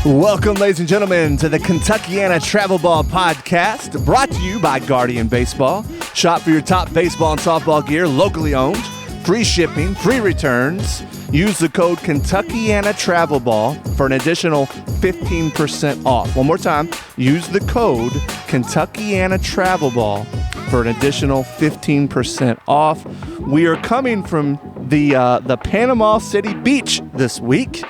Welcome, ladies and gentlemen, to the Kentuckiana Travel Ball Podcast, brought to you by Guardian Baseball. Shop for your top baseball and softball gear, locally owned, free shipping, free returns. Use the code Kentuckiana Travel Ball for an additional 15% off. One more time, use the code Kentuckiana Travel Ball for an additional 15% off. We are coming from the Panama City Beach this week.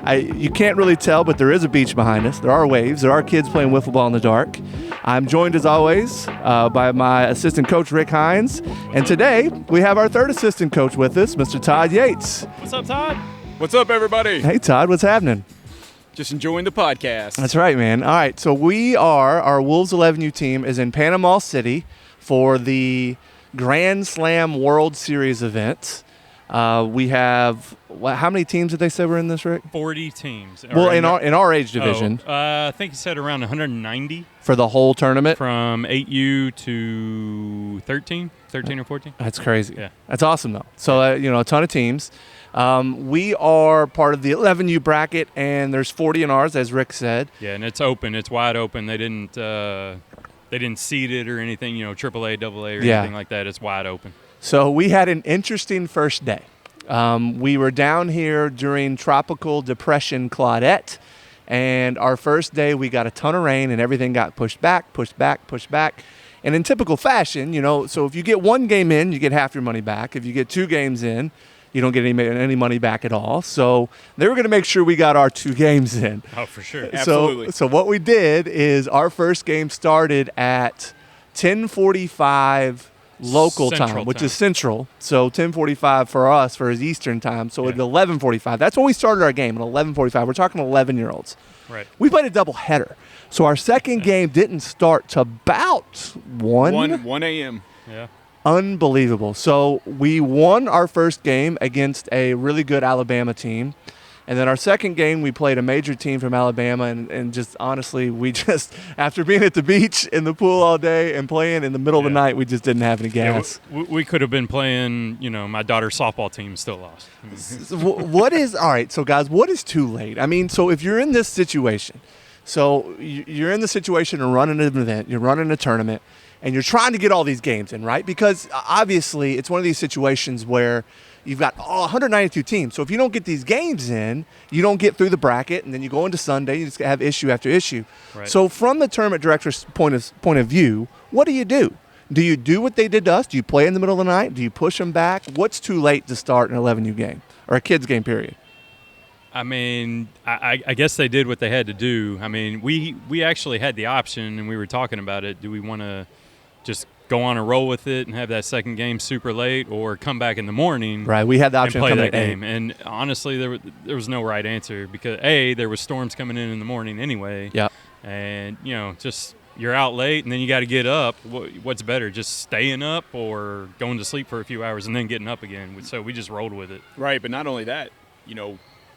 You can't really tell, but there is a beach behind us. There are waves. There are kids playing wiffle ball in the dark. I'm joined, as always, by my assistant coach, Rick Hines. And today, we have our third assistant coach with us, Mr. Todd Yates. What's up, Todd? What's up, everybody? Hey, Todd. What's happening? Just enjoying the podcast. That's right, man. All right, so our Wolves 11U team is in Panama City for the Grand Slam World Series event. We have, how many teams did they say were in this, Rick? 40 teams. Well, in our age division. I think he said around 190. For the whole tournament? From 8U to 13 or 14. That's crazy. Yeah. That's awesome, though. So, a ton of teams. We are part of the 11U bracket, and there's 40 in ours, as Rick said. Yeah, and it's open. It's wide open. They didn't seed it or anything, AAA, AA, or anything like that. It's wide open. So we had an interesting first day. We were down here during Tropical Depression Claudette, and our first day we got a ton of rain and everything got pushed back. And in typical fashion, so if you get one game in, you get half your money back. If you get two games in, you don't get any money back at all. So they were going to make sure we got our 2 games in. Oh, for sure. Absolutely. So what we did is our first game started at 10:45 local time, which is central. So 10:45 for us for his Eastern time. So at 11:45, that's when we started our game, at 11:45. We're talking 11-year-olds. Right. We played a doubleheader. So our second game didn't start to about 1 a.m. Yeah. Unbelievable. So we won our first game against a really good Alabama team. And then our second game, we played a major team from Alabama, and just honestly, after being at the beach in the pool all day and playing in the middle of the night, we just didn't have any gas. Yeah, we could have been playing, my daughter's softball team still lost. All right, so guys, what is too late? I mean, so if you're in this situation, so you're in the situation of running an event, you're running a tournament, and you're trying to get all these games in, right? Because obviously it's one of these situations where you've got 192 teams. So if you don't get these games in, you don't get through the bracket, and then you go into Sunday, you just have issue after issue. Right. So from the tournament director's point of view, what do you do? Do you do what they did to us? Do you play in the middle of the night? Do you push them back? What's too late to start an 11U game or a kids game period? I mean, I guess they did what they had to do. I mean, we actually had the option, and we were talking about it. Do we want to just go on a roll with it and have that second game super late, or come back in the morning? Right, we had the option and play of that coming game. And honestly, there was no right answer because there was storms coming in the morning anyway. Yeah. And just you're out late, and then you got to get up. What's better, just staying up or going to sleep for a few hours and then getting up again? So we just rolled with it. Right, but not only that,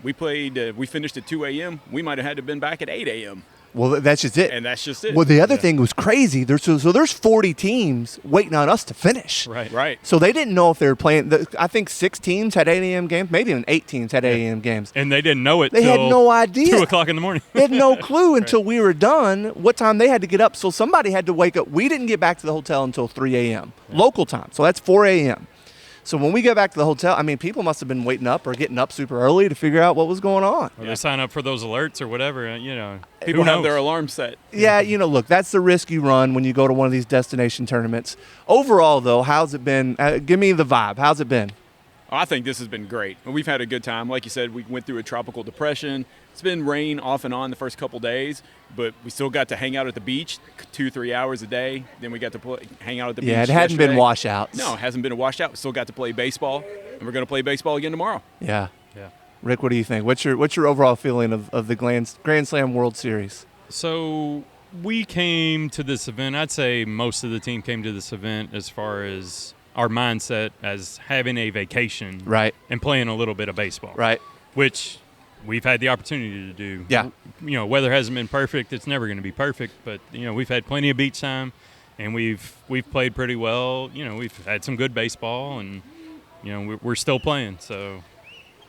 we played. We finished at 2 a.m. We might have had to been back at 8 a.m. Well, that's just it. And that's just it. Well, the other thing was crazy. There's 40 teams waiting on us to finish. Right. So they didn't know if they were playing. I think 6 teams had 8 a.m. games. Maybe even 8 teams had 8 a.m. games. And they didn't know it. They had no idea. 2 o'clock in the morning. They had no clue until we were done what time they had to get up. So somebody had to wake up. We didn't get back to the hotel until 3 a.m. local time. So that's 4 a.m. So when we got back to the hotel, I mean, people must have been waiting up or getting up super early to figure out what was going on. Or they sign up for those alerts or whatever, People have their alarm set. Yeah, look, that's the risk you run when you go to one of these destination tournaments. Overall, though, how's it been? Give me the vibe. How's it been? I think this has been great. We've had a good time. Like you said, we went through a tropical depression. It's been rain off and on the first couple days, but we still got to hang out at the beach 2-3 hours a day. Then we got to hang out at the beach. Yeah, it hadn't been washouts. No, it hasn't been a washout. We still got to play baseball, and we're going to play baseball again tomorrow. Yeah. Rick, what do you think? What's your overall feeling of the Grand Slam World Series? So we came to this event. I'd say most of the team came to this event as far as our mindset as having a vacation, right, and playing a little bit of baseball, right, which we've had the opportunity to do. Yeah. Weather hasn't been perfect. It's never going to be perfect, but we've had plenty of beach time, and we've played pretty well. We've had some good baseball, and we're still playing. So,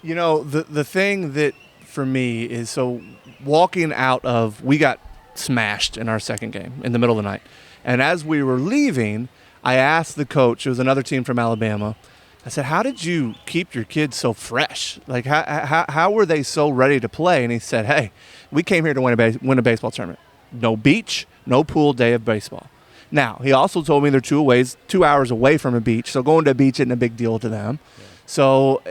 the thing that for me is so walking out of, we got smashed in our second game in the middle of the night. And as we were leaving, I asked the coach, it was another team from Alabama, I said, how did you keep your kids so fresh? Like, how were they so ready to play? And he said, hey, we came here to win a baseball tournament. No beach, no pool, day of baseball. Now, he also told me they're 2 hours away from a beach, so going to a beach isn't a big deal to them. Yeah. So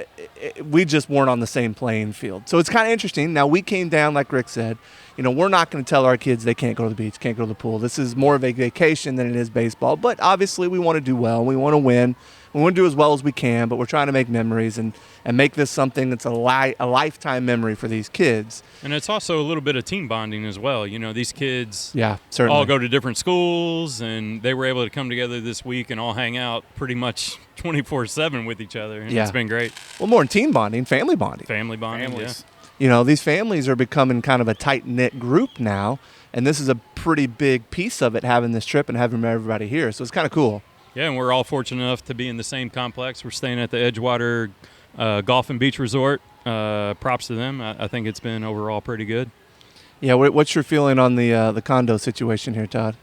we just weren't on the same playing field. So it's kind of interesting. Now, we came down, like Rick said, we're not going to tell our kids they can't go to the beach, can't go to the pool. This is more of a vacation than it is baseball. But obviously, we want to do well. We want to win. We want to do as well as we can, but we're trying to make memories and make this something that's a lifetime memory for these kids. And it's also a little bit of team bonding as well. These kids certainly all go to different schools, and they were able to come together this week and all hang out pretty much 24/7 with each other. And it's been great. Well, more than team bonding, family bonding. Family bonding, Families. yeah. These families are becoming kind of a tight-knit group now, and this is a pretty big piece of it, having this trip and having everybody here. So it's kind of cool. Yeah, and we're all fortunate enough to be in the same complex. We're staying at the Edgewater Golf and Beach Resort. Props to them. I think it's been overall pretty good. Yeah, what's your feeling on the condo situation here, Todd?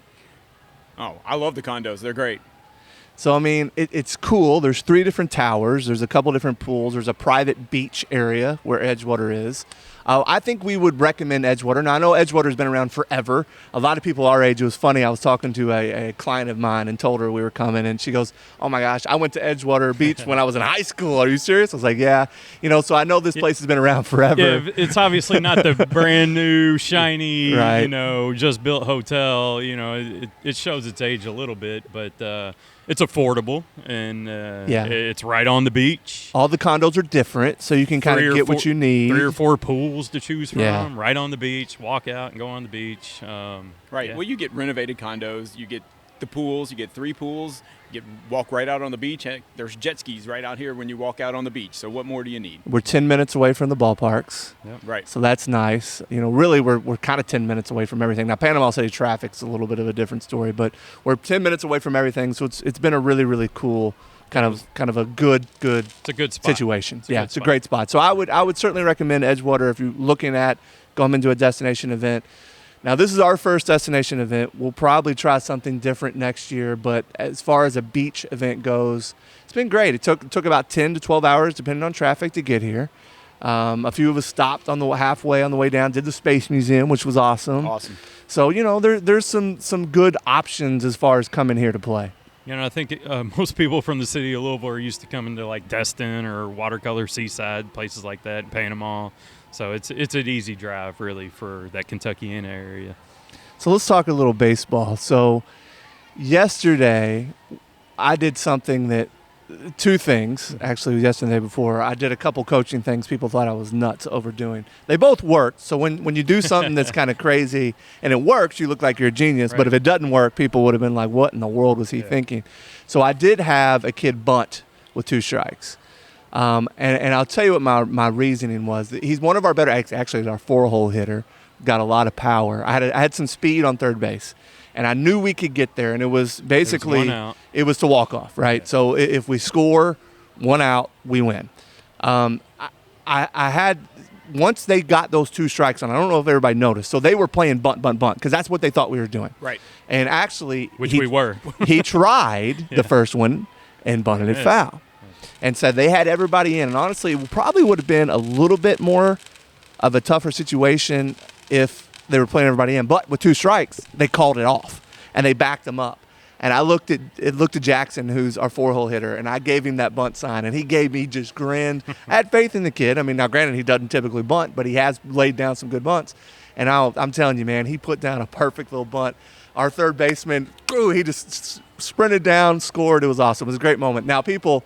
Oh, I love the condos. They're great. So, it's cool. There's 3 different towers. There's a couple different pools. There's a private beach area where Edgewater is. I think we would recommend Edgewater. Now, I know Edgewater's been around forever. A lot of people our age, it was funny. I was talking to a client of mine and told her we were coming, and she goes, oh, my gosh, I went to Edgewater Beach when I was in high school. Are you serious? I was like, yeah. So I know this place has been around forever. Yeah, it's obviously not the brand new, shiny, right. just built hotel. It shows its age a little bit, but it's affordable, and it's right on the beach. All the condos are different, so you can kind of get what you need. 3 or 4 pools to choose from, right on the beach. Walk out and go on the beach. Right. Yeah. Well, you get renovated condos. You get the pools. You get 3 pools. You walk right out on the beach. Heck, there's jet skis right out here when you walk out on the beach. So what more do you need? We're 10 minutes away from the ballparks. Yep. Right. So that's nice. Really, we're kind of 10 minutes away from everything. Now, Panama City traffic's a little bit of a different story, but we're 10 minutes away from everything. So it's been a really, really cool kind of a good it's a good spot. situation. It's a great spot. So I would certainly recommend Edgewater if you're looking at going into a destination event. Now, this is our first destination event. We'll probably try something different next year, but as far as a beach event goes, it's been great. It took about 10 to 12 hours, depending on traffic, to get here. A few of us stopped on the halfway on the way down, did the Space Museum, which was awesome. Awesome. So, there's some good options as far as coming here to play. I think most people from the city of Louisville are used to coming to like Destin or Watercolor Seaside, places like that, Panama. So it's an easy drive, really, for that Kentuckiana area. So let's talk a little baseball. So yesterday, I did something that 2 things, actually, yesterday and the day before. I did a couple coaching things people thought I was nuts overdoing. They both worked. So when you do something that's kind of crazy and it works, you look like you're a genius. Right. But if it doesn't work, people would have been like, what in the world was he thinking? So I did have a kid bunt with 2 strikes. And I'll tell you what my reasoning was. He's one of our better, actually, our 4-hole hitter. Got a lot of power. I had some speed on third base. And I knew we could get there, and it was basically it was to walk off, right? Yeah. So if we score 1 out, we win. I had once they got those 2 strikes on. I don't know if everybody noticed. So they were playing bunt because that's what they thought we were doing. Right. And actually, which we were. He tried the first one and bunted it foul, and said they had everybody in. And honestly, it probably would have been a little bit more of a tougher situation if they were playing everybody in, but with 2 strikes, they called it off, and they backed them up. And I looked at Jackson, who's our 4-hole hitter, and I gave him that bunt sign, and he just grinned. I had faith in the kid. Now, granted, he doesn't typically bunt, but he has laid down some good bunts. And I'm telling you, man, he put down a perfect little bunt. Our third baseman, he just sprinted down, scored. It was awesome. It was a great moment. Now, people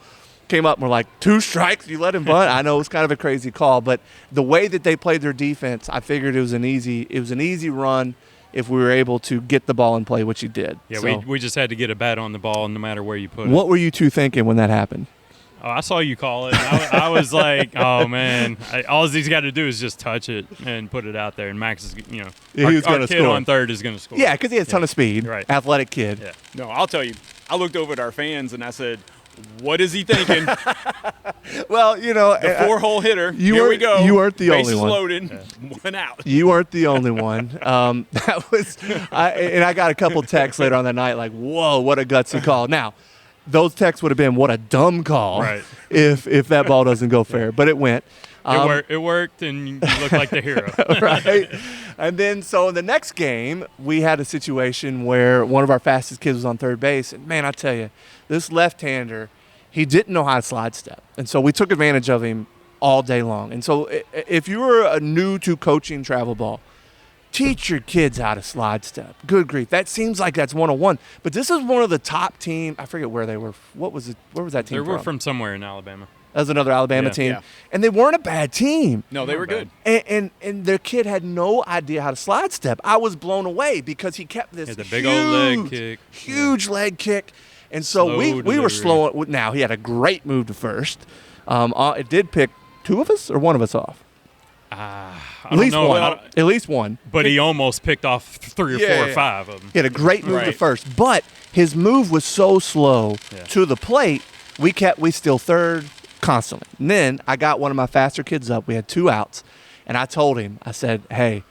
came up and were like, 2 strikes, you let him bunt? I know it was kind of a crazy call, but the way that they played their defense, I figured it was an easy run if we were able to get the ball in play, which he did. Yeah, so, we just had to get a bat on the ball no matter where you put it. What were you 2 thinking when that happened? Oh, I saw you call it. I was like, oh, man. All he's got to do is just touch it and put it out there. And Max is, our kid on third is going to score. Yeah, because he has a ton of speed. Right. Athletic kid. Yeah. No, I'll tell you. I looked over at our fans and I said, What is he thinking? Well, you know, The 4-hole hitter. Here we go. You weren't the only Bases one. loaded. One out. You weren't the only one. That was, and I got a couple texts later on that night, like, "Whoa, what a gutsy call!" Now, those texts would have been, "What a dumb call!" Right. if that ball doesn't go fair, but it went. It worked, and you look like the hero. Right. And then, so in the next game, we had a situation where one of our fastest kids was on third base. And, man, I tell you, this left-hander, he didn't know how to slide step. And so we took advantage of him all day long. And so if you were new to coaching travel ball, teach your kids how to slide step. Good grief. That seems like that's 101. But this is one of the top team. I forget where they were. What was it? Where was that team They were from? from somewhere in Alabama. That was another Alabama team. Yeah. And they weren't a bad team. No, they were good. And their kid had no idea how to slide step. I was blown away because he kept this Had the big old leg kick. Huge leg kick. And so Slow we were delivery. slowing. Now, he had a great move to first. It did pick two of us or one of us off? I At don't least know. one. At least one. But he almost picked off 3 or 4 or 5 of them. He had a great move to Right. first. But his move was so slow to the plate, we still third constantly. And then I got one of my faster kids up. We had 2 outs. And I told him, I said, "Hey,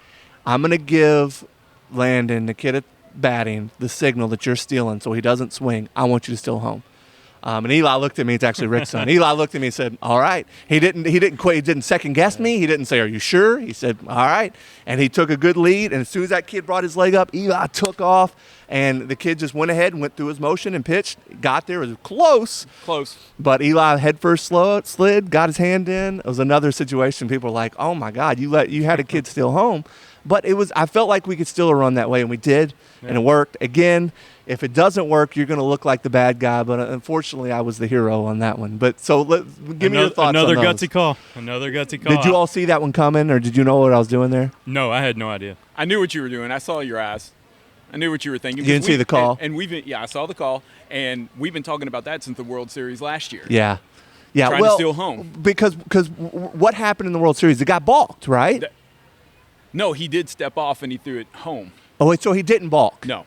I'm going to give Landon, the kid at batting, the signal that you're stealing so he doesn't swing. I want you to steal home." And Eli looked at me. It's actually Rick's son. Eli looked at me and said, "All right." He didn't quit. He didn't second guess me. He didn't say, "Are you sure?" He said, "All right." And he took a good lead. And as soon as that kid brought his leg up, Eli took off. And the kid just went ahead and went through his motion and pitched. Got there. It was close. Close. But Eli head first slid, got his hand in. It was another situation. People were like, "Oh my God, you had a kid steal home." But I felt like we could still run that way, and we did, and it worked. Again, if it doesn't work, you're going to look like the bad guy. But unfortunately, I was the hero on that one. But so give me your thoughts Another on those. gutsy call. Another gutsy call. Did you all see that one coming, or did you know what I was doing there? No, I had no idea. I knew what you were doing. I saw your eyes. I knew what you were thinking. You didn't see the call? And I saw the call, and we've been talking about that since the World Series last year. Yeah. Trying to steal home. Because what happened in the World Series? It got balked, right? No, he did step off, and he threw it home. Oh, so he didn't balk. No.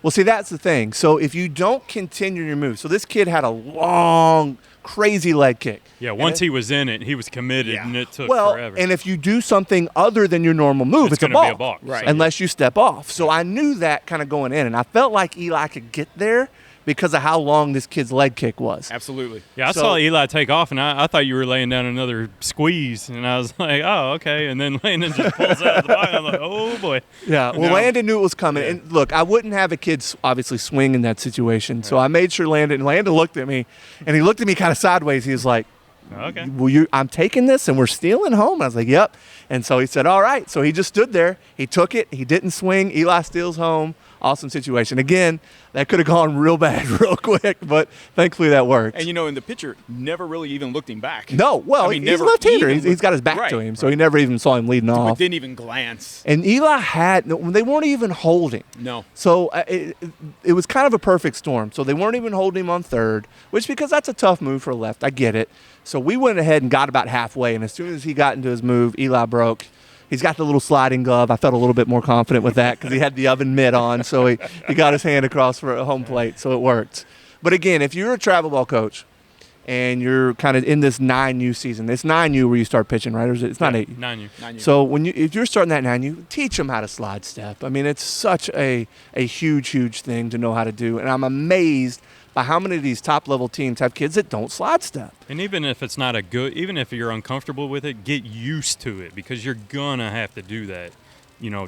Well, see, that's the thing. So if you don't continue your move, so this kid had a long, crazy leg kick. Yeah, once he was in it, he was committed, and it took forever. And if you do something other than your normal move, it's a gonna balk. be a balk. Right. Unless you step off. So I knew that kind of going in, and I felt like Eli could get there because of how long this kid's leg kick was. Absolutely. Yeah, I saw Eli take off, and I thought you were laying down another squeeze, and I was like, oh, okay. And then Landon just pulls out of the body. I'm like, oh, boy. Yeah, well, Landon knew it was coming. Yeah. And look, I wouldn't have a kid obviously swing in that situation. So I made sure Landon looked at me, and he looked at me kind of sideways. He was like, Okay. I'm taking this, and we're stealing home. I was like, yep. And so he said, all right. So he just stood there. He took it. He didn't swing. Eli steals home. Awesome situation. Again, that could have gone real bad real quick, but thankfully that worked. And, and the pitcher never really even looked him back. No, well, he's a never left-hander. even He's got his back right, to him, so he never even saw him leading But off. didn't even glance. And Eli they weren't even holding. No. So it was kind of a perfect storm. So they weren't even holding him on third, because that's a tough move for a left. I get it. So we went ahead and got about halfway, and as soon as he got into his move, Eli broke. He's got the little sliding glove. I felt a little bit more confident with that because he had the oven mitt on, so he got his hand across for a home plate, so it worked. But again, if you're a travel ball coach and you're kind of in this 9U season, it's 9U where you start pitching, right? Or is it's not 8U? 9U. So if you're starting that 9U, teach them how to slide step. I mean, it's such a huge thing to know how to do, and I'm amazed by how many of these top-level teams have kids that don't slide step. And even if it's not even if you're uncomfortable with it, get used to it because you're gonna have to do that,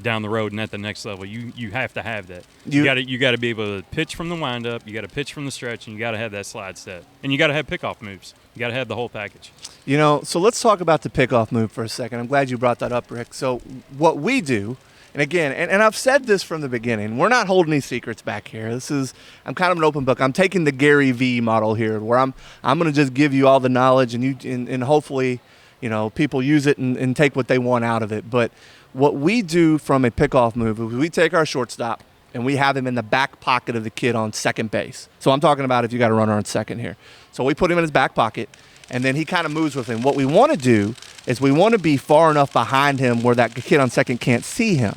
down the road and at the next level. You have to have that. You got to be able to pitch from the windup. You got to pitch from the stretch, and you got to have that slide step. And you got to have pickoff moves. You got to have the whole package. So let's talk about the pickoff move for a second. I'm glad you brought that up, Rick. So what we do. And again, and I've said this from the beginning, we're not holding any secrets back here. I'm kind of an open book. I'm taking the Gary V model here, where I'm going to just give you all the knowledge, and hopefully, people use it and take what they want out of it. But what we do from a pickoff move is we take our shortstop and we have him in the back pocket of the kid on second base. So I'm talking about if you got a runner on second here. So we put him in his back pocket, and then he kind of moves with him. What we want to do is we want to be far enough behind him where that kid on second can't see him.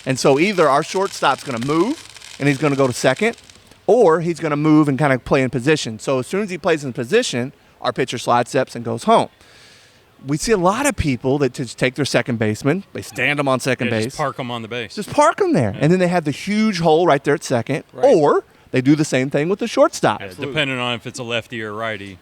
And so either our shortstop's going to move and he's going to go to second, or he's going to move and kind of play in position. So as soon as he plays in position, our pitcher slide steps and goes home. We see a lot of people that just take their second baseman, they stand them on second base. Just park them on the base. Just park them there. And then they have the huge hole right there at second. Right. Or they do the same thing with the shortstop. Yeah, depending on if it's a lefty or righty.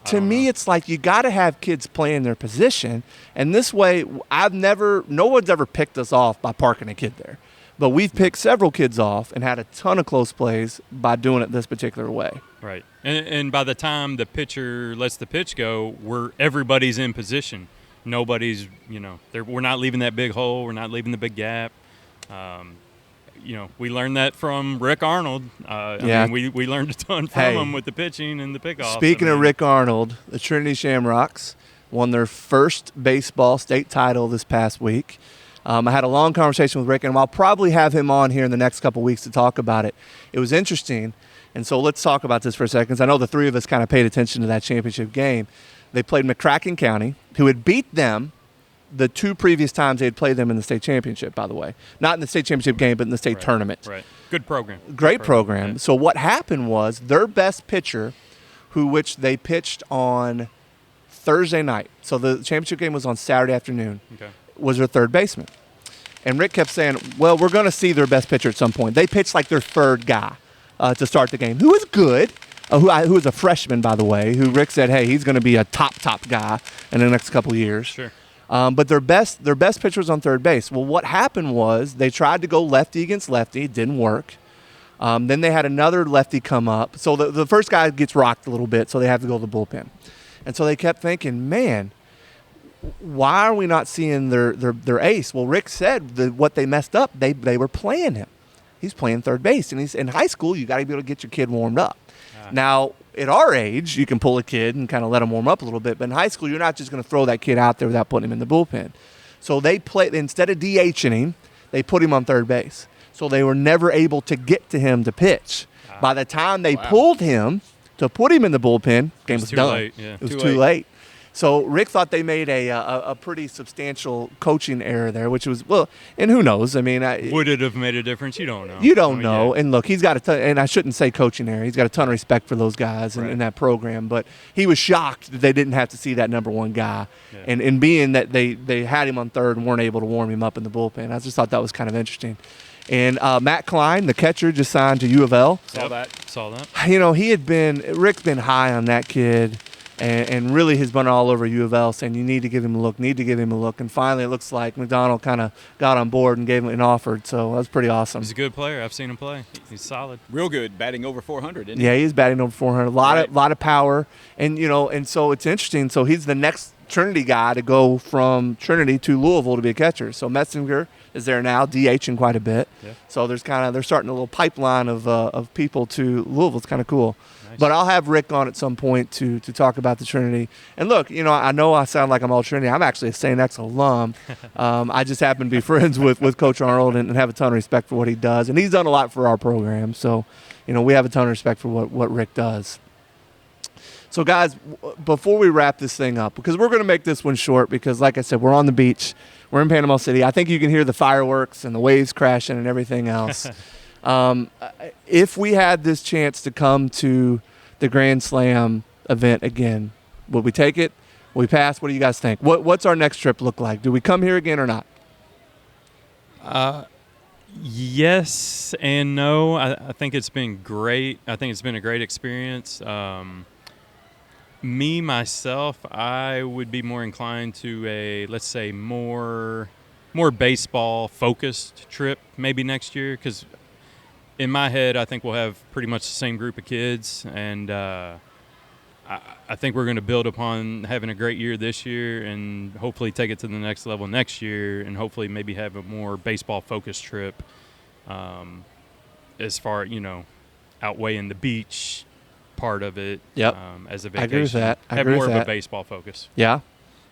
To me, it's like you got to have kids play in their position. And this way, no one's ever picked us off by parking a kid there. But we've picked several kids off and had a ton of close plays by doing it this particular way. Right. And by the time the pitcher lets the pitch go, everybody's in position. Nobody's, we're not leaving that big hole. We're not leaving the big gap. We learned that from Rick Arnold. We learned a ton from him with the pitching and the pickoff. Speaking of Rick Arnold, the Trinity Shamrocks won their first baseball state title this past week. I had a long conversation with Rick, and I'll probably have him on here in the next couple of weeks to talk about it. It was interesting, and so let's talk about this for a second. I know the three of us kind of paid attention to that championship game. They played McCracken County, who had beat them the two previous times they had played them in the state championship, by the way. Not in the state championship game, but in the state tournament. Right. Good program. Great program. Yeah. So what happened was their best pitcher, which they pitched on Thursday night. So the championship game was on Saturday afternoon. Okay. Was their third baseman. And Rick kept saying, well, we're going to see their best pitcher at some point. They pitched like their third guy to start the game, who was good, who was a freshman, by the way, who Rick said, hey, he's going to be a top guy in the next couple of years. Sure. But their best pitcher was on third base. Well, what happened was they tried to go lefty against lefty. It didn't work. Then they had another lefty come up. So the first guy gets rocked a little bit, so they have to go to the bullpen. And so they kept thinking, man, why are we not seeing their ace? Well, Rick said what they messed up, they were playing him. He's playing third base. And he's in high school, you got to be able to get your kid warmed up. Now, at our age, you can pull a kid and kind of let him warm up a little bit. But in high school, you're not just going to throw that kid out there without putting him in the bullpen. So they played, instead of DHing him, they put him on third base. So they were never able to get to him to pitch. By the time they pulled him to put him in the bullpen, game was done. Late, yeah. It was too late. So Rick thought they made a pretty substantial coaching error there, which was, well, and who knows? I mean, would it have made a difference? You don't know. You don't know. Yeah. And look, he's got a ton, and I shouldn't say coaching error. He's got a ton of respect for those guys in that program. But he was shocked that they didn't have to see that number one guy, and being that they had him on third and weren't able to warm him up in the bullpen. I just thought that was kind of interesting. And Matt Klein, the catcher, just signed to U of L. Saw that. Rick's been high on that kid. And really has been all over U of L saying you need to give him a look, And finally it looks like McDonald kind of got on board and gave him an offer. So that was pretty awesome. He's a good player. I've seen him play. He's solid. Real good, batting over 400, isn't he? Yeah, he's batting over 400. A lot of power. And so it's interesting. So he's the next Trinity guy to go from Trinity to Louisville to be a catcher. So Metzinger is there now, DHing quite a bit. Yeah. So they're starting a little pipeline of people to Louisville. It's kind of cool. Nice. But I'll have Rick on at some point to talk about the Trinity. And look, I know I sound like I'm all Trinity. I'm actually a St. X alum. I just happen to be friends with Coach Arnold and have a ton of respect for what he does. And he's done a lot for our program. So, we have a ton of respect for what Rick does. So, guys, before we wrap this thing up, because we're going to make this one short because, like I said, we're on the beach. We're in Panama City. I think you can hear the fireworks and the waves crashing and everything else. If we had this chance to come to the Grand Slam event again, would we take it? Will we pass? What do you guys think? What's our next trip look like? Do we come here again or not? Yes and no. I think it's been great. I think it's been a great experience. Myself, I would be more inclined to a, let's say, more baseball-focused trip maybe next year, because in my head, I think we'll have pretty much the same group of kids, and I think we're going to build upon having a great year this year and hopefully take it to the next level next year, and hopefully maybe have a more baseball-focused trip as far, outweighing the beach part of it. Yep. As a vacation. I agree with that. Have more of a baseball focus. Yeah.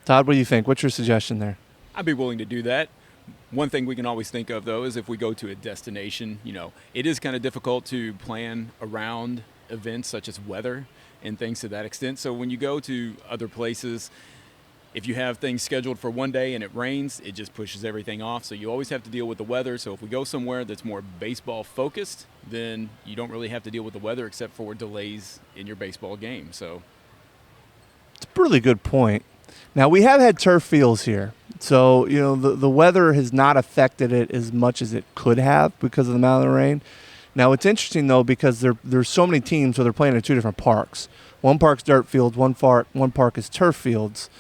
Todd, what do you think? What's your suggestion there? I'd be willing to do that. One thing we can always think of, though, is if we go to a destination, it is kind of difficult to plan around events such as weather and things to that extent. So when you go to other places, if you have things scheduled for one day and it rains, it just pushes everything off. So you always have to deal with the weather. So if we go somewhere that's more baseball focused, then you don't really have to deal with the weather except for delays in your baseball game. So it's a really good point. Now, we have had turf fields here. So, the weather has not affected it as much as it could have because of the amount of the rain. Now, it's interesting, though, because there's so many teams where they're playing in 2 different parks. One park's dirt fields, one park is turf fields.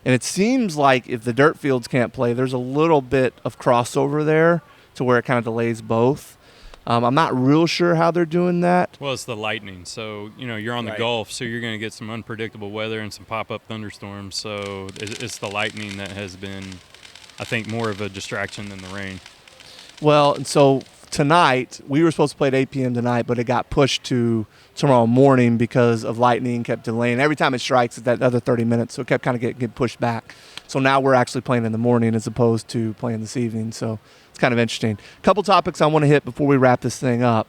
And it seems like if the dirt fields can't play, there's a little bit of crossover there to where it kind of delays both. I'm not real sure how they're doing that. Well, it's the lightning. So, you're on the Gulf, so you're going to get some unpredictable weather and some pop-up thunderstorms. So it's the lightning that has been, I think, more of a distraction than the rain. Well, and so tonight, we were supposed to play at 8 p.m. tonight, but it got pushed to tomorrow morning because of lightning, kept delaying. Every time it strikes, it's that other 30 minutes, so it kept kind of getting pushed back. So now we're actually playing in the morning as opposed to playing this evening. So it's kind of interesting. A couple topics I want to hit before we wrap this thing up.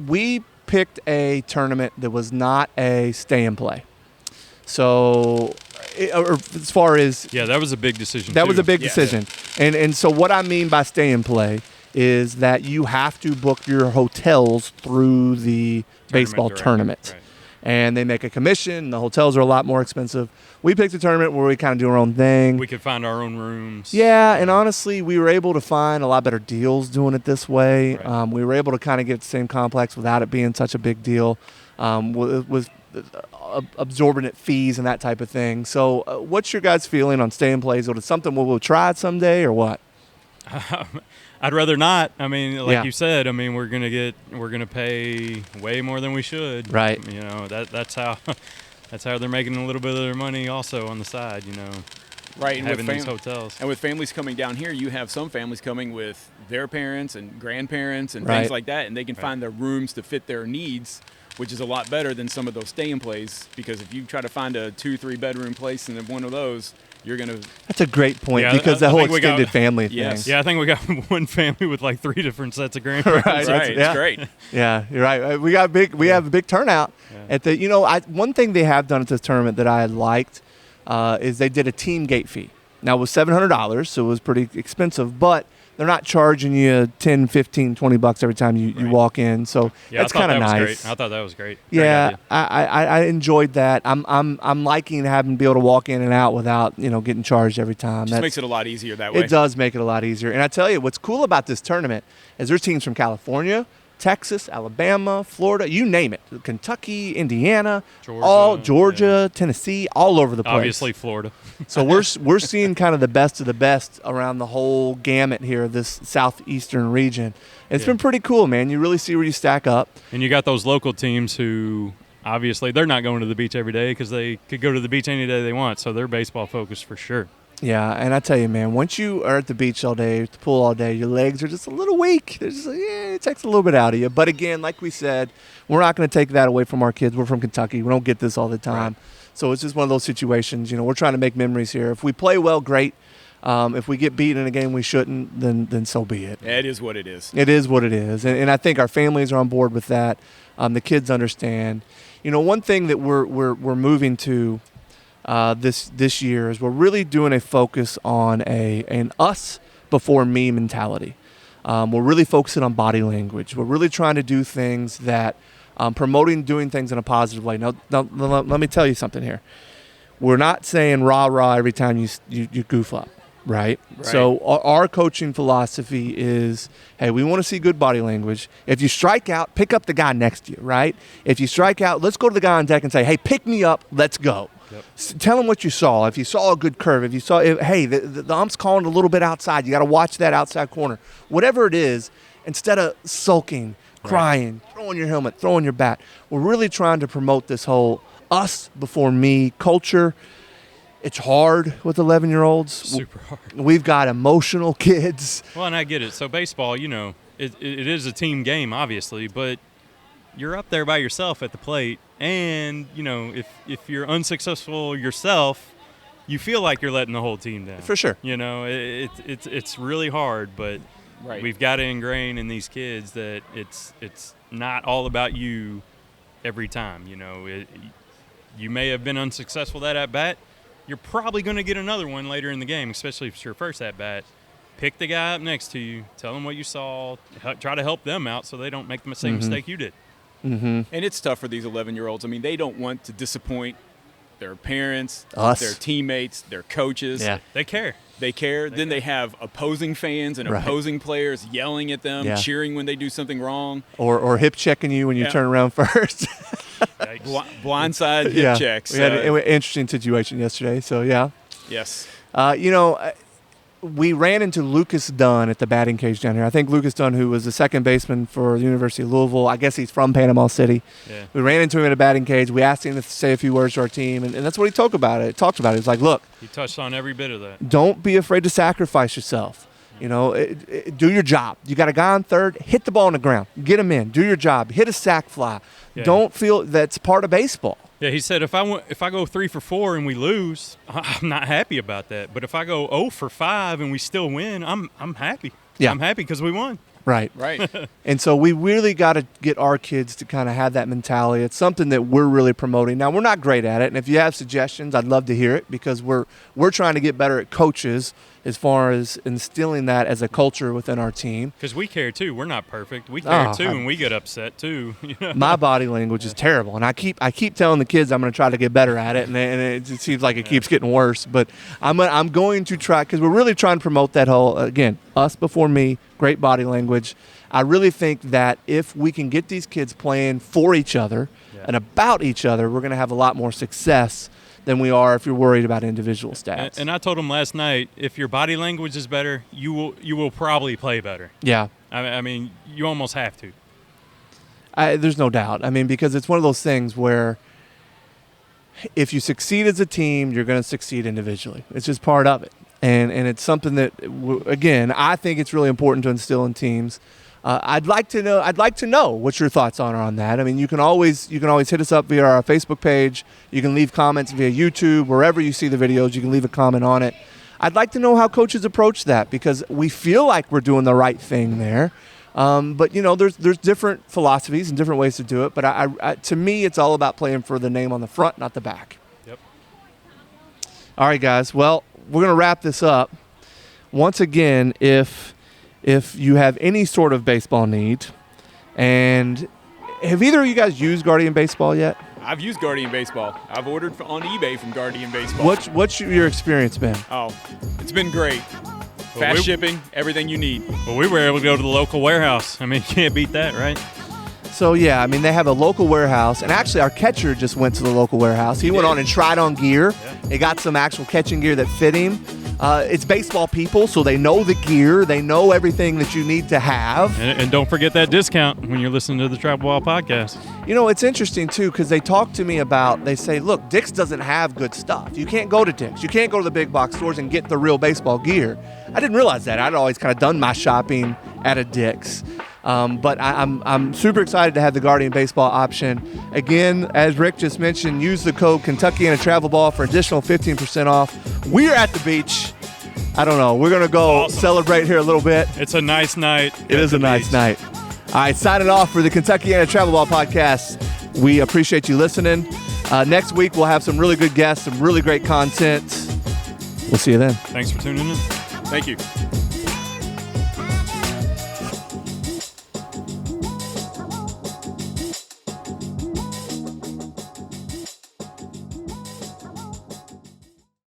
We picked a tournament that was not a stay and play. So, as far as that was a big decision. That was a big decision. And so what I mean by stay and play is that you have to book your hotels through the baseball tournament. Right. And they make a commission. The hotels are a lot more expensive. We picked a tournament where we kind of do our own thing. We could find our own rooms. Yeah, and honestly, we were able to find a lot better deals doing it this way. Right. We were able to kind of get the same complex without it being such a big deal. With absorbent fees and that type of thing. So what's your guys' feeling on stay and plays? Is it something we'll try it someday or what? I'd rather not. I mean, like you said, we're gonna pay way more than we should. Right. That's how they're making a little bit of their money also on the side. Right. And having these hotels. And with families coming down here, you have some families coming with their parents and grandparents and things like that, and they can find their rooms to fit their needs, which is a lot better than some of those stay-in plays, because if you try to find a 2-3 bedroom place in one of those, you're going to... That's a great point, because the whole extended family thing. Yeah, I think we got one family with like 3 different sets of grandparents. Right. It's great. Yeah, you're right. We have a big turnout. At the one thing they have done at this tournament that I liked is they did a team gate fee. Now, it was $700, so it was pretty expensive, but they're not charging you $10, $15, $20 every time you walk in, so that's kind of nice. I thought that was great. Yeah, I enjoyed that. I'm liking having to be able to walk in and out without getting charged every time. Just makes it a lot easier that way. It does make it a lot easier. And I tell you, what's cool about this tournament is there's teams from California, Texas, Alabama, Florida, you name it. Kentucky, Indiana, Georgia, Tennessee, all over the place. Obviously Florida. So we're seeing kind of the best of the best around the whole gamut here of this southeastern region. It's been pretty cool, man. You really see where you stack up. And you got those local teams who obviously they're not going to the beach every day because they could go to the beach any day they want, so they're baseball focused for sure. Yeah, and I tell you, man, once you are at the beach all day, at the pool all day, your legs are just a little weak. It takes a little bit out of you. But again, like we said, we're not going to take that away from our kids. We're from Kentucky. We don't get this all the time. Right. So it's just one of those situations. We're trying to make memories here. If we play well, great. If we get beat in a game we shouldn't, then so be it. It is what it is. It is what it is. And I think our families are on board with that. The kids understand. One thing that we're moving to this year is we're really doing a focus on an us before me mentality. We're really focusing on body language. We're really trying to do things that promoting doing things in a positive way. Now let me tell you something here. We're not saying rah every time you goof up, right? So our coaching philosophy is, hey, we want to see good body language. If you strike out, pick up the guy next to you, right? If you strike out, let's go to the guy on deck and say, hey, pick me up, let's go. Yep. Tell him what you saw. If you saw a good curve, hey, the ump's calling a little bit outside. You got to watch that outside corner. Whatever it is, instead of sulking, crying, throwing your helmet, throwing your bat, we're really trying to promote this whole us before me culture. It's hard with 11-year-olds. Super hard. We've got emotional kids. Well, and I get it. So baseball, it is a team game, obviously, but you're up there by yourself at the plate. And, if you're unsuccessful yourself, you feel like you're letting the whole team down. For sure. It's really hard, but we've got to ingrain in these kids that it's not all about you every time. You may have been unsuccessful that at bat, you're probably going to get another one later in the game, especially if it's your first at-bat. Pick the guy up next to you. Tell them what you saw. Try to help them out so they don't make the same mistake you did. Mm-hmm. And it's tough for these 11-year-olds. I mean, they don't want to disappoint their parents, Us. their teammates, their coaches. Yeah. They care. They care. Then they have opposing fans and Right. opposing players yelling at them, Yeah. cheering when they do something wrong. Or hip checking you when you Yeah. turn around first. Blindside hip Yeah. checks. We had an interesting situation yesterday, so yeah. Yes. We ran into Lucas Dunn at the batting cage down here. I think Lucas Dunn, who was the second baseman for the University of Louisville, I guess he's from Panama City. Yeah. We ran into him at a batting cage. We asked him to say a few words to our team, and that's what he talked about. He's like, look, He touched on every bit of that. don't be afraid to sacrifice yourself. You know, do your job. You got a guy on third, hit the ball on the ground. Get him in. Do your job. Hit a sac fly. Yeah. Don't feel that's part of baseball. Yeah, he said if I go 3 for 4 and we lose, I'm not happy about that. But if I go 0 for 5 and we still win, I'm happy. Yeah. I'm happy because we won. Right. Right. And so we really got to get our kids to kind of have that mentality. It's something that we're really promoting. Now, we're not great at it, and if you have suggestions, I'd love to hear it because we're trying to get better at coaches as far as instilling that as a culture within our team. Because we care too. We're not perfect. We care too, I- and we get upset too. You know? My body language is terrible, and I keep telling the kids I'm going to try to get better at it, and it seems like it keeps getting worse. But I'm going to try because we're really trying to promote that whole, again, us before me, great body language. I really think that if we can get these kids playing for each other and about each other, we're going to have a lot more success than we are if you're worried about individual stats. And I told him last night, if your body language is better, you will probably play better. Yeah. I mean, you almost have to. There's no doubt. I mean, because it's one of those things where if you succeed as a team, you're going to succeed individually. It's just part of it. And it's something that, again, I think it's really important to instill in teams. I'd like to know what your thoughts are on that. I mean, you can always hit us up via our Facebook page. You can leave comments via YouTube, wherever you see the videos. You can leave a comment on it. I'd like to know how coaches approach that because we feel like we're doing the right thing there. But there's different philosophies and different ways to do it. But I to me, it's all about playing for the name on the front, not the back. Yep. All right, guys. Well, we're gonna wrap this up. Once again, if you have any sort of baseball need, and have either of you guys used Guardian Baseball yet? I've used Guardian Baseball. I've ordered on eBay from Guardian Baseball. What's your experience been? Oh, it's been great. Well, Fast shipping, everything you need. Well, we were able to go to the local warehouse. I mean, you can't beat that, right? So, yeah, I mean, they have a local warehouse. And actually, our catcher just went to the local warehouse. He went on and tried on gear. Yeah. They got some actual catching gear that fit him. It's baseball people, so they know the gear. They know everything that you need to have. And don't forget that discount when you're listening to the Travel Ball podcast. You know, it's interesting, too, because they talk to me about, they say, look, Dick's doesn't have good stuff. You can't go to Dick's. You can't go to the big box stores and get the real baseball gear. I didn't realize that. I'd always kind of done my shopping at a Dick's. But I'm super excited to have the Guardian Baseball option. Again, as Rick just mentioned, use the code Kentuckiana Travel Ball for additional 15% off. We are at the beach. I don't know. We're going to go celebrate here a little bit. It's a nice night. It is a nice night. All right, signing off for the Kentuckiana Travel Ball podcast. We appreciate you listening. Next week, we'll have some really good guests, some really great content. We'll see you then. Thanks for tuning in. Thank you.